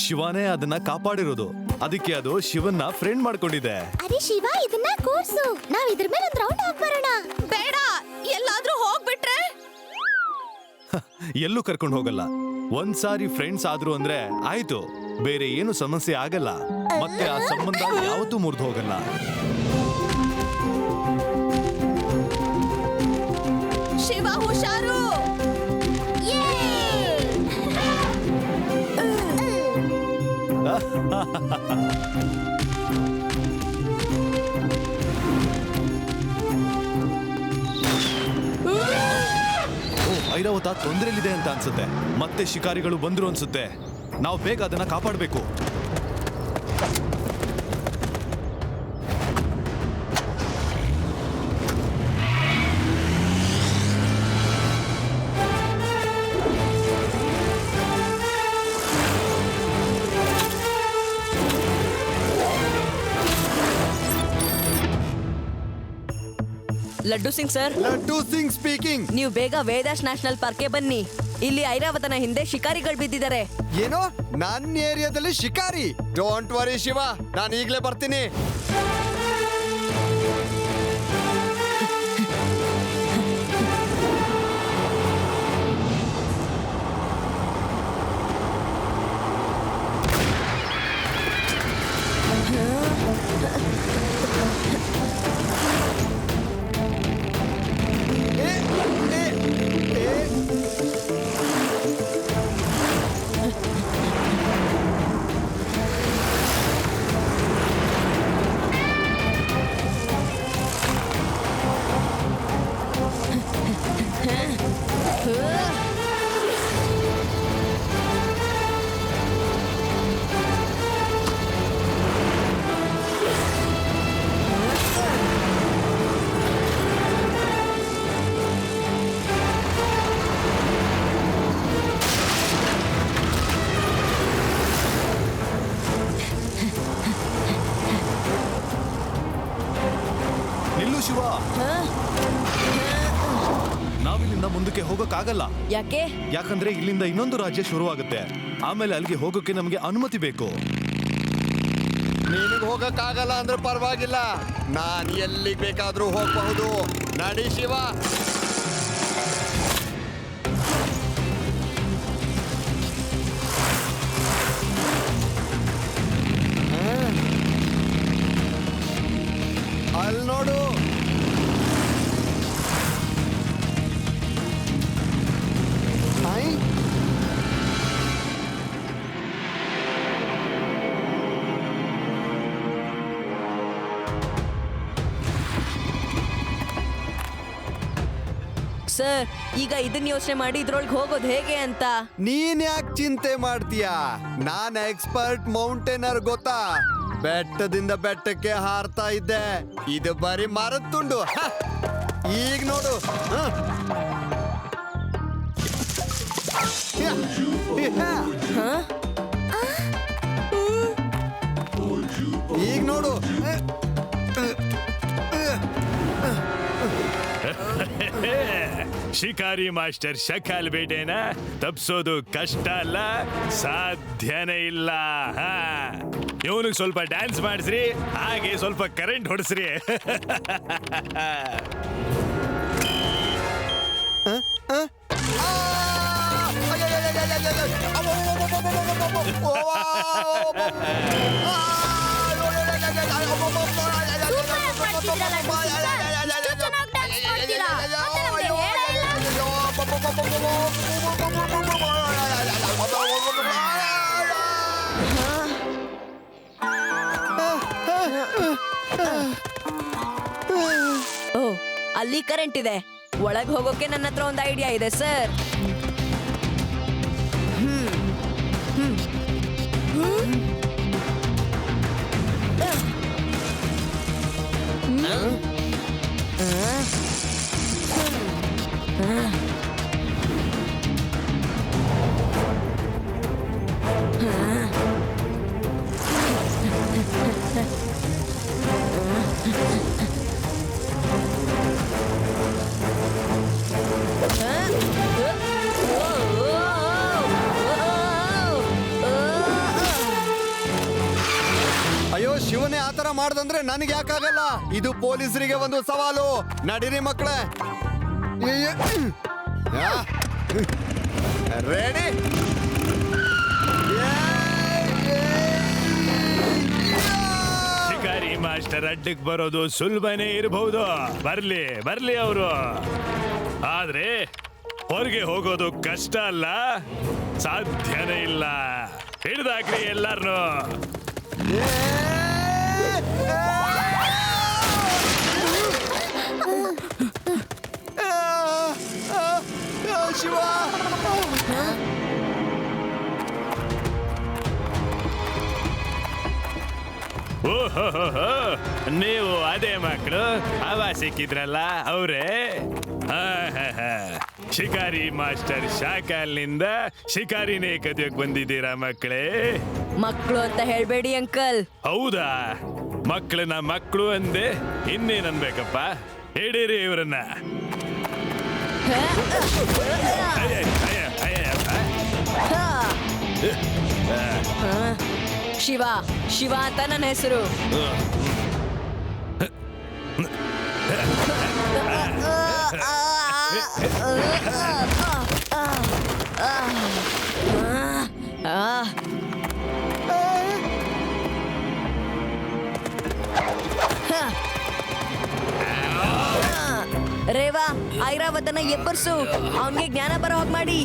ಶಿವನೇ ಅದನ್ನ ಕಾಪಾಡಿರೋದು. ಅದಕ್ಕೆ ಅದು ಶಿವನ್ನ ಫ್ರೆಂಡ್ ಮಾಡ್ಕೊಂಡಿದೆ. ಅರೆ ಶಿವ, ಇದನ್ನ ಕೂರ್ಸು, ನಾವ್ ಇದ್ರ ಮೇಲೆ ಒಂದ್ ರೌಂಡ್ ಹೋಗ್ಬರೋಣ. ಬೇಡ, ಎಲ್ಲಾದ್ರೂ ಹೋಗ್ಬಿಟ್ರೆ ಎಲ್ಲೂ ಕರ್ಕೊಂಡು ಹೋಗಲ್ಲ. ಒಂದ್ಸಾರಿ ಫ್ರೆಂಡ್ಸ್ ಆದ್ರು ಅಂದ್ರೆ ಆಯ್ತು, ಬೇರೆ ಏನು ಸಮಸ್ಯೆ ಆಗಲ್ಲ. ಮತ್ತೆ ಆ ಸಂಬಂಧ ಯಾವತ್ತೂ ಮುರಿದು ಹೋಗಲ್ಲ. ಶಿವ ಹುಷಾರು. ಐರಾವತ ತೊಂದರೆಲಿದೆ ಅಂತ ಅನ್ಸುತ್ತೆ. ಮತ್ತೆ ಶಿಕಾರಿಗಳು ಬಂದ್ರು ಅನ್ಸುತ್ತೆ. ನಾವು ಬೇಗ ಅದನ್ನ ಕಾಪಾಡಬೇಕು. ಲಡ್ಡು ಸಿಂಗ್ ಸರ್. ಲಡ್ಡು ಸಿಂಗ್ ಸ್ಪೀಕಿಂಗ್. ನೀವು ಬೇಗ ವೇದಾಶ್ ನ್ಯಾಷನಲ್ ಪಾರ್ಕ್ಗೆ ಬನ್ನಿ. ಇಲ್ಲಿ ಐರಾವತನ ಹಿಂದೆ ಶಿಕಾರಿಗಳು ಬಿದ್ದಿದ್ದಾರೆ. ಏನೋ ನನ್ನ ಏರಿಯಾದಲ್ಲಿ ಶಿಕಾರಿ? ಡೋಂಟ್ ವರಿ ಶಿವ, ನಾನು ಈಗಲೇ ಬರ್ತೀನಿ. ನಿಲ್ಲು ಶಿವ, ನಾವಿಲ್ಲಿಂದ ಮುಂದಕ್ಕೆ ಹೋಗಕ್ಕಾಗಲ್ಲ. ಯಾಕೆ? ಯಾಕಂದ್ರೆ ಇಲ್ಲಿಂದ ಇನ್ನೊಂದು ರಾಜ್ಯ ಶುರುವಾಗುತ್ತೆ. ಆಮೇಲೆ ಅಲ್ಲಿಗೆ ಹೋಗೋಕೆ ನಮಗೆ ಅನುಮತಿ ಬೇಕು. ನಿನಗೆ ಹೋಗಕ್ಕಾಗಲ್ಲ ಅಂದ್ರೆ ಪರವಾಗಿಲ್ಲ, ನಾನು ಎಲ್ಲಿಗೆ ಬೇಕಾದ್ರೂ ಹೋಗಬಹುದು. ನಡಿ ಶಿವ. ಅಲ್ಲಿ ನೋಡು, ಸರ್, ಈಗ ಇದನ್ನ ಯೋಚನೆ ಮಾಡಿ ಇದ್ರೊಳಗೆ ಹೋಗೋದು ಹೇಗೆ ಅಂತ. ನೀನ್ ಯಾಕೆ ಚಿಂತೆ ಮಾಡ್ತೀಯಾ? ನಾನ್ ಎಕ್ಸ್ಪರ್ಟ್ ಮೌಂಟೇನರ್, ಗೊತ್ತಾ? ಬೆಟ್ಟದಿಂದ ಬೆಟ್ಟಕ್ಕೆ ಹಾರ್ತಾ ಇದ್ದೆ. ಇದು ಬರೀ ಮರದ ತುಂಡು. ಈಗ ನೋಡು. ಈಗ ನೋಡು. ಶಿಕಾರಿ ಮಾಸ್ಟರ್ ಶಕಾಲ್ ಬೇಟೆನ ತಪ್ಸೋದು ಕಷ್ಟ ಅಲ್ಲ, ಸಾಧ್ಯನೇ ಇಲ್ಲ. ಇವನಿಗೆ ಸ್ವಲ್ಪ ಡ್ಯಾನ್ಸ್ ಮಾಡಿಸ್ರಿ, ಹಾಗೆ ಸ್ವಲ್ಪ ಕರೆಂಟ್ ಹೊಡಿಸ್ರಿ. ಓ, ಅಲ್ಲಿ ಕರೆಂಟ್ ಇದೆ. ಒಳಗೆ ಹೋಗೋಕೆ ನನ್ನ ಹತ್ರ ಒಂದು ಐಡಿಯಾ ಇದೆ ಸರ್. ಶಿವನೇ ಆತರ ಮಾಡ್ದಂದ್ರೆ ನನಗೆ ಯಾಕಾಗಲ್ಲ? ಇದು ಪೊಲೀಸರಿಗೆ ಒಂದು ಸವಾಲು. ನಡೀರಿ ಮಕ್ಕಳೇ. ರೆಡಿ? ಶಿಕಾರಿ ಮಾಸ್ಟರ್ ಅಡ್ಡಕ್ಕೆ ಬರೋದು ಸುಲಭನೇ ಇರಬಹುದು. ಬರ್ಲಿ ಬರ್ಲಿ ಅವರು, ಆದ್ರೆ ಹೊರಗೆ ಹೋಗೋದು ಕಷ್ಟ ಅಲ್ಲ, ಸಾಧ್ಯನೇ ಇಲ್ಲ. ಹಿಡ್ದಾಕ್ರಿ ಎಲ್ಲಾರ್ನು. ಶಿವ, ಓಹೋ, ನೀವು ಅದೇ ಮಕ್ಕಳು ಅವ ಸಿಕ್ಕಿದ್ರಲ್ಲ ಅವ್ರೇ? ಶಿಕಾರಿ ಮಾಸ್ಟರ್ ಶಾಕಾಲ್ನಿಂದ ಶಿಕಾರಿನೇ ಕದಿಯೋಕ್ ಬಂದಿದ್ದೀರಾ ಮಕ್ಕಳೇ? ಮಕ್ಕಳು ಅಂತ ಹೇಳ್ಬೇಡಿ ಅಂಕಲ್. ಹೌದಾ? ಮಕ್ಕಳನ್ನ ಮಕ್ಕಳು ಅಂದೆ, ಇನ್ನೇನ್ ಅನ್ಬೇಕಪ್ಪ? ಹಿಡೀರಿ ಇವ್ರನ್ನ. ಶಿವ, ಶಿವ ಅಂತ ನನ್ನ ಹೆಸರು. ರೇವಾ, ಐರಾವತನ ಎಬ್ಬರ್ಸು, ಅವನಿಗೆ ಜ್ಞಾನ ಬರೋ ಹಾಗೆ ಮಾಡಿ.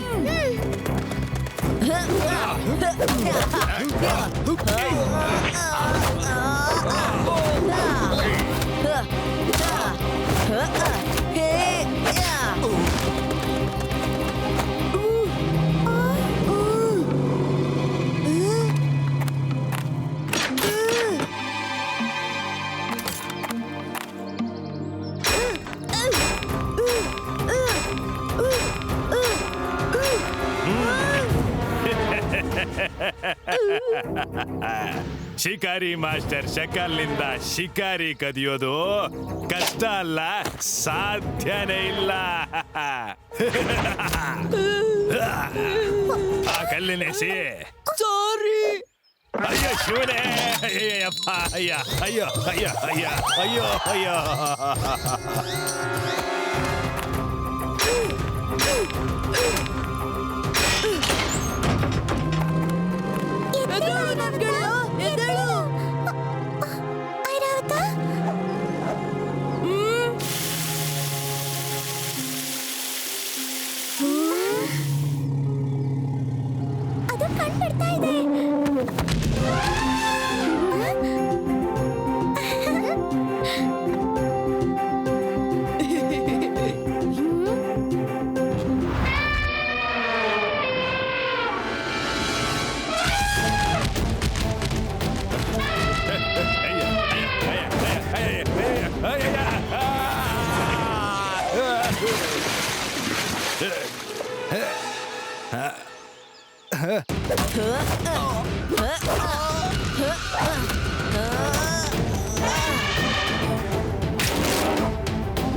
ಶಿಕಾರಿ ಮಾಸ್ಟರ್ ಶಕಾಲ್ನಿಂದ ಶಿಕಾರಿ ಕದಿಯೋದು ಕಷ್ಟ ಅಲ್ಲ, ಸಾಧ್ಯನೇ ಇಲ್ಲ. ಆ ಕಲ್ಲಿನೆಸಿ. ಸಾರಿ. ಅಯ್ಯೋ ಶಿವನೇ, ಅಯ್ಯಪ್ಪ, ಅಯ್ಯ, ಅಯ್ಯೋ ಅಯ್ಯೋ ಅಯ್ಯ, ಅಯ್ಯೋ ಅಯ್ಯೋ. ಐರಾವತ, ಅದು ಕಣ್ಬಿಡ್ತಾ ಇದೆ.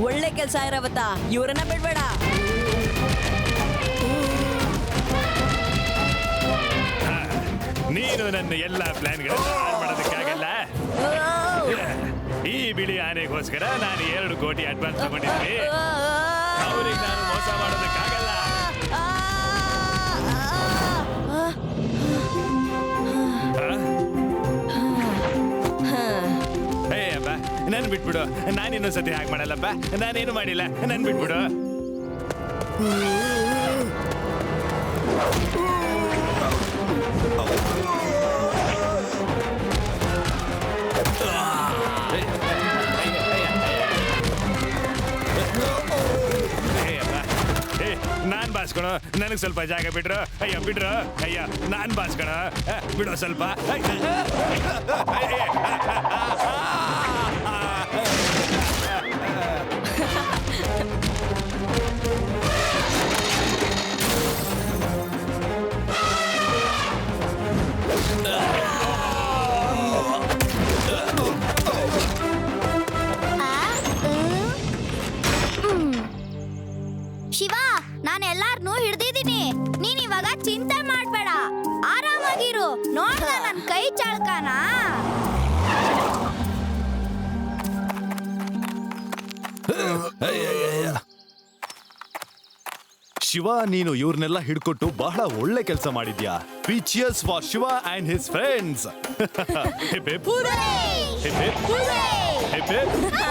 ಒಳ್ಳೆ ಕೆಲ್ಸ ಐರಾವತ, ಇವರನ್ನ ಬಿಡ್ಬೇಡ. ನೀನು ನನ್ನ ಎಲ್ಲಾ ಪ್ಲಾನ್ಗಳನ್ನು ಹಾಳು ಮಾಡೋದಕ್ಕಾಗಲ್ಲ. ಈ ಬಿಳಿ ಆನೆಗೋಸ್ಕರ ನಾನು 2 ಕೋಟಿ ಅಡ್ವಾನ್ಸ್ ತಗೊಂಡಿದ್ದೀನಿ. ಅವ್ರಿಗೆ ನಾನು ಮೋಸ ಮಾಡೋದಕ್ಕಾಗಲ್ಲ. ಅಯ್ಯಪ್ಪ, ನನ್ ಬಿಟ್ಬಿಡು. ನಾನಿನ್ನೊಂದ್ಸತಿ ಹಾಗೆ ಮಾಡಲ್ಲಪ್ಪ. ನಾನೇನು ಮಾಡಿಲ್ಲ, ನನ್ ಬಿಟ್ಬಿಡು. ನಾನ್ ಬಾಸ್ಕೊಣ, ನನಗ್ ಸ್ವಲ್ಪ ಜಾಗ ಬಿಡ್ರು. ಅಯ್ಯ ಬಿಡ್ರು, ಅಯ್ಯ ನಾನ್ ಬಾಸ್ಕೊಣ, ಬಿಡೋ ಸ್ವಲ್ಪ. ಶಿವ, ನಾನು ಎಲ್ಲಾರ್ನೂ ಹಿಡ್ದಿದ್ದೀನಿ. ನೀನ್ ಇವಾಗ ಚಿಂತೆ ಮಾಡ್ಬೇಡ, ಆರಾಮಾಗಿರು. ನೋಡ್ದ ನನ್ ಕೈ ಚಾಳ್ಕನಾ? ಶಿವ, ನೀನು ಇವ್ರನ್ನೆಲ್ಲ ಹಿಡ್ಕೊಟ್ಟು ಬಹಳ ಒಳ್ಳೆ ಕೆಲಸ ಮಾಡಿದ್ಯಾ. Cheers for Shiva and his friends. Hooray! Hip hip.